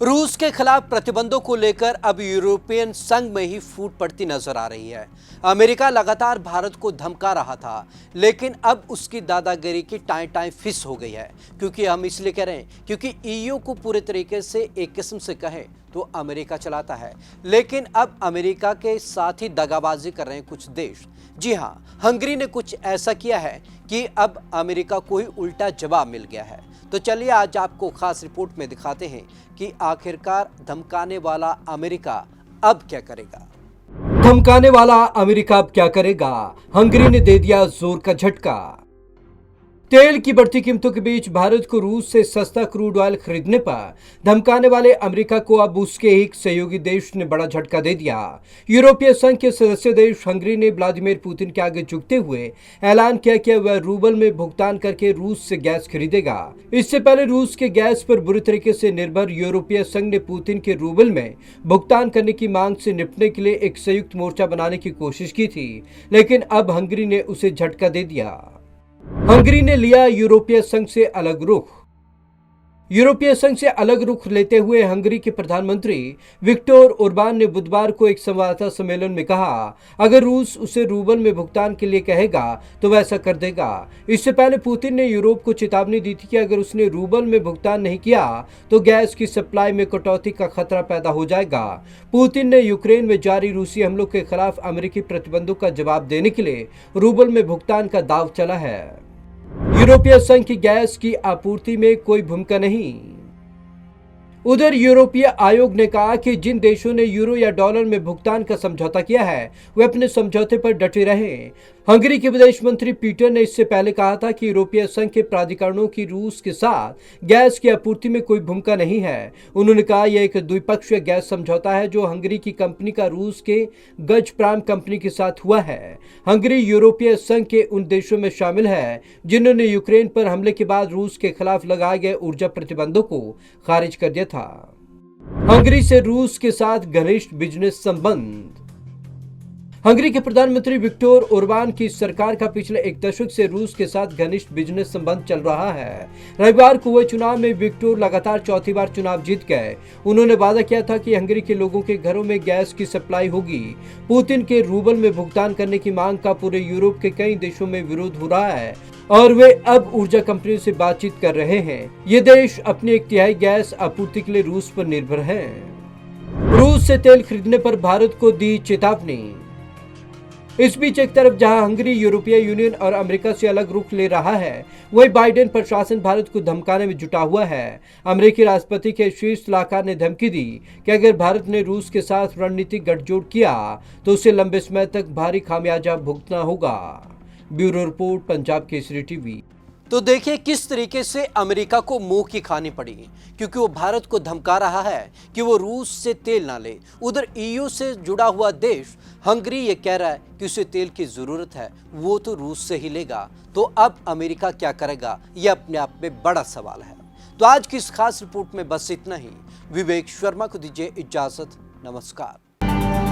रूस के खिलाफ प्रतिबंधों को लेकर अब यूरोपियन संघ में ही फूट पड़ती नजर आ रही है। अमेरिका लगातार भारत को धमका रहा था, लेकिन अब उसकी दादागिरी की टाई टाई फिस हो गई है। क्योंकि हम इसलिए कह रहे हैं क्योंकि ईयू को पूरे तरीके से एक किस्म से कहें तो अमेरिका चलाता है, लेकिन अब अमेरिका के साथ ही दगाबाजी कर रहे हैं कुछ देश। जी हां, हंगरी ने कुछ ऐसा किया है कि अब अमेरिका को ही उल्टा जवाब मिल गया है। तो चलिए आज आपको खास रिपोर्ट में दिखाते हैं कि आखिरकार धमकाने वाला अमेरिका अब क्या करेगा। धमकाने वाला अमेरिका अब क्या करेगा? हंगरी ने दे दिया जोर का झटका। तेल की बढ़ती कीमतों के बीच भारत को रूस से सस्ता क्रूड ऑयल खरीदने पर धमकाने वाले अमेरिका को अब उसके एक सहयोगी देश ने बड़ा झटका दे दिया। यूरोपीय संघ के सदस्य देश हंगरी ने व्लादिमीर पुतिन के आगे झुकते हुए ऐलान किया कि वह रूबल में भुगतान करके रूस से गैस खरीदेगा। इससे पहले रूस के गैस पर बुरी तरीके से निर्भर यूरोपीय संघ ने पुतिन के रूबल में भुगतान करने की मांग से निपटने के लिए एक संयुक्त मोर्चा बनाने की कोशिश की थी, लेकिन अब हंगरी ने उसे झटका दे दिया। हंगरी ने लिया यूरोपीय संघ से अलग रुख। यूरोपीय संघ से अलग रुख लेते हुए हंगरी के प्रधानमंत्री विक्टर ओरबान ने बुधवार को एक संवाददाता सम्मेलन में कहा, अगर रूस उसे रूबल में भुगतान के लिए कहेगा तो वह ऐसा कर देगा। इससे पहले पुतिन ने यूरोप को चेतावनी दी थी कि अगर उसने रूबल में भुगतान नहीं किया तो गैस की सप्लाई में कटौती का खतरा पैदा हो जाएगा। पुतिन ने यूक्रेन में जारी रूसी हमलों के खिलाफ अमेरिकी प्रतिबंधों का जवाब देने के लिए रूबल में भुगतान का दाव चला है। यूरोपीय संघ की गैस की आपूर्ति में कोई भूमिका नहीं। उधर यूरोपीय आयोग ने कहा कि जिन देशों ने यूरो या डॉलर में भुगतान का समझौता किया है वे अपने समझौते पर डटे रहें। हंगरी के विदेश मंत्री पीटर ने इससे पहले कहा था कि यूरोपीय संघ के प्राधिकरणों की रूस के साथ गैस की आपूर्ति में कोई भूमिका नहीं है। उन्होंने कहा यह एक द्विपक्षीय गैस समझौता है जो हंगरी की कंपनी का रूस के गजप्राम कंपनी के साथ हुआ है। हंगरी यूरोपीय संघ के उन देशों में शामिल है जिन्होंने यूक्रेन पर हमले के बाद रूस के खिलाफ लगाए गए ऊर्जा प्रतिबंधों को खारिज कर दिया था। हंगरी से रूस के साथ घनिष्ठ बिजनेस संबंध। हंगरी के प्रधानमंत्री विक्टर ओरबान की सरकार का पिछले एक दशक से रूस के साथ घनिष्ठ बिजनेस संबंध चल रहा है। रविवार को हुए चुनाव में विक्टर लगातार चौथी बार चुनाव जीत गए। उन्होंने वादा किया था कि हंगरी के लोगों के घरों में गैस की सप्लाई होगी। पुतिन के रूबल में भुगतान करने की मांग का पूरे यूरोप के कई देशों में विरोध हो रहा है और वे अब ऊर्जा कंपनियों से बातचीत कर रहे हैं। ये देश अपनी 1/3 गैस आपूर्ति के लिए रूस पर निर्भर हैं। रूस से तेल खरीदने पर भारत को दी चेतावनी। इस बीच एक तरफ जहां हंगरी यूरोपीय यूनियन और अमेरिका से अलग रुख ले रहा है, वहीं बाइडेन प्रशासन भारत को धमकाने में जुटा हुआ है। अमेरिकी राष्ट्रपति के शीर्ष सलाहकार ने धमकी दी कि अगर भारत ने रूस के साथ रणनीतिक गठजोड़ किया तो उसे लंबे समय तक भारी खामियाजा भुगतना होगा। Bureau report, Punjab Kesari TV. तो देखिए किस तरीके से अमेरिका को मुंह की खानी पड़ी, क्योंकि वो भारत को धमका रहा है कि वो रूस से तेल ना ले। उधर ईयू से जुड़ा हुआ देश हंगरी ये कह रहा है कि उसे तेल की जरूरत है, वो तो रूस से ही लेगा। तो अब अमेरिका क्या करेगा, ये अपने आप में बड़ा सवाल है। तो आज की इस खास रिपोर्ट में बस इतना ही। विवेक शर्मा को दीजिए इजाजत। नमस्कार।